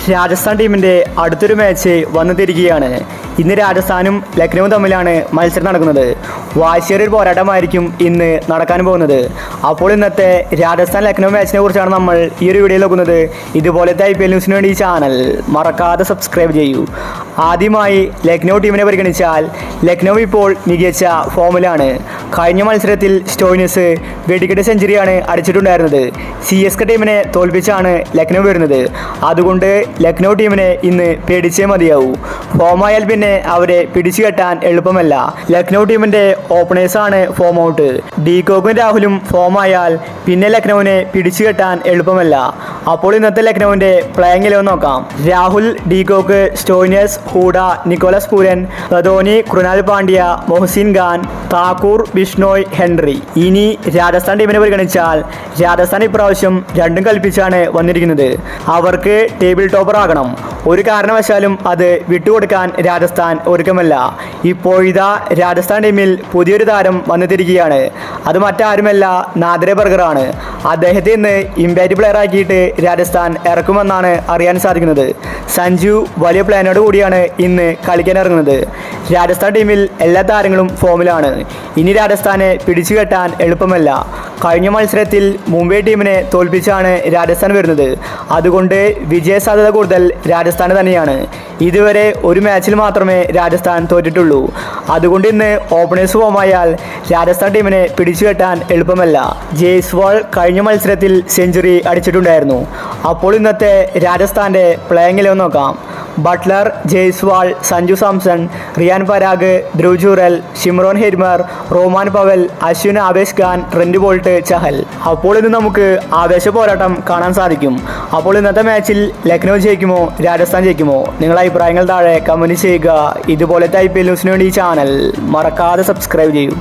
രാജസ്ഥാൻ ടീമിൻ്റെ അടുത്തൊരു മാച്ച് വന്നെത്തിയിരിക്കുകയാണ്. ഇന്ന് രാജസ്ഥാനും ലക്നൌവും തമ്മിലാണ് മത്സരം നടക്കുന്നത്. വാശിയേറിയ ഒരു പോരാട്ടമായിരിക്കും ഇന്ന് നടക്കാൻ പോകുന്നത്. അപ്പോൾ ഇന്നത്തെ രാജസ്ഥാൻ ലക്നൗ മാച്ചിനെ കുറിച്ചാണ് നമ്മൾ ഈ ഒരു വീഡിയോയിൽ നോക്കുന്നത്. ഇതുപോലത്തെ IPL ന്യൂസിന് വേണ്ടി ഈ ചാനൽ മറക്കാതെ സബ്സ്ക്രൈബ് ചെയ്യൂ. ആദ്യമായി ലക്നൗ ടീമിനെ പരിഗണിച്ചാൽ ലക്നൗ ഇപ്പോൾ മികച്ച ഫോമിലാണ്. കഴിഞ്ഞ മത്സരത്തിൽ സ്റ്റോയിനിസ് വെടിക്കെട്ട് സെഞ്ചുറിയാണ് അടിച്ചിട്ടുണ്ടായിരുന്നത്. CSK ടീമിനെ തോൽപ്പിച്ചാണ് ലക്നൗ വരുന്നത്. അതുകൊണ്ട് ലക്നൗ ടീമിനെ ഇന്ന് പേടിച്ചേ മതിയാവൂ. ഫോമായാൽ പിന്നെ അവരെ പിടിച്ചു കെട്ടാൻ എളുപ്പമല്ല. ലക്നൗ ടീമിൻ്റെ ഓപ്പണേഴ്സാണ് ഫോം ഔട്ട്. ഡീകോക്കും രാഹുലും ഫോമായാൽ പിന്നെ ലക്നൗവിനെ പിടിച്ചു കെട്ടാൻ എളുപ്പമല്ല. അപ്പോൾ ഇന്നത്തെ ലക്നൗവിൻ്റെ പ്ലേയിങ് 11 നോക്കാം. Rahul, de Kock, Stoinis, Hooda, Nicholas Pooran, Dhoni, Krunal Pandya, Mohsin Khan, Thakur, Bishnoi, Henry. ഇനി രാജസ്ഥാൻ ടീമിനെ പരിഗണിച്ചാൽ രാജസ്ഥാൻ ഇപ്രാവശ്യം രണ്ടും കൽപ്പിച്ചാണ് വന്നിരിക്കുന്നത്. അവർക്ക് ടേബിൾ ടോപ്പർ ആകണം. ഒരു കാരണവശാലും അത് വിട്ടുകൊടുക്കാൻ രാജസ്ഥാൻ ഒരുക്കമല്ല. ഇപ്പോഴിതാ രാജസ്ഥാൻ ടീമിൽ പുതിയൊരു താരം വന്നെത്തിയിരിക്കുകയാണ്. അത് മറ്റാരുമല്ല, നാദിര ബർഗറാണ്. അദ്ദേഹത്തെ ഇന്ന് ഇമ്പാക്റ്റ് പ്ലെയർ ആക്കിയിട്ട് രാജസ്ഥാൻ ഇറക്കുമെന്നാണ് അറിയാൻ സാധിക്കുന്നത്. സഞ്ജു വലിയ പ്ലാനോട് കൂടിയാണ് ഇന്ന് കളിക്കാൻ ഇറങ്ങുന്നത്. രാജസ്ഥാൻ ടീമിൽ എല്ലാ താരങ്ങളും ഫോമിലാണ്. ഇനി രാജസ്ഥാനെ പിടിച്ചു കെട്ടാൻ എളുപ്പമല്ല. കഴിഞ്ഞ മത്സരത്തിൽ മുംബൈ ടീമിനെ തോൽപ്പിച്ചാണ് രാജസ്ഥാൻ വരുന്നത്. അതുകൊണ്ട് വിജയ സാധ്യത കൂടുതൽ രാജസ്ഥാന് തന്നെയാണ്. ഇതുവരെ ഒരു മാച്ചിൽ മാത്രമേ രാജസ്ഥാൻ തോറ്റിട്ടുള്ളൂ. അതുകൊണ്ട് ഇന്ന് ഓപ്പണേഴ്സ് ഫോമായാൽ രാജസ്ഥാൻ ടീമിനെ പിടിച്ചു കെട്ടാൻ എളുപ്പമല്ല. ജയ്സ്വാൾ കഴിഞ്ഞ മത്സരത്തിൽ സെഞ്ചുറി അടിച്ചിട്ടുണ്ടായിരുന്നു. അപ്പോൾ ഇന്നത്തെ രാജസ്ഥാൻ്റെ പ്ലേയിങ് 11 നോക്കാം. Buttler, Jaiswal, Sanju Samson, Riyan Parag, Dhruv Jurel, Shimron Hetmyer, Rovman Powell, Ashwin, Avesh Khan, Trent Boult, Chahal. അപ്പോൾ ഇന്ന് നമുക്ക് ആവേശ പോരാട്ടം കാണാൻ സാധിക്കും. അപ്പോൾ ഇന്നത്തെ മാച്ചിൽ ലക്നൗ ജയിക്കുമോ രാജസ്ഥാൻ ജയിക്കുമോ? നിങ്ങളുടെ അഭിപ്രായങ്ങൾ താഴെ കമൻറ്റ് ചെയ്യുക. ഇതുപോലത്തെ IPL ന്യൂസിന് വേണ്ടി ഈ ചാനൽ മറക്കാതെ സബ്സ്ക്രൈബ് ചെയ്യൂ.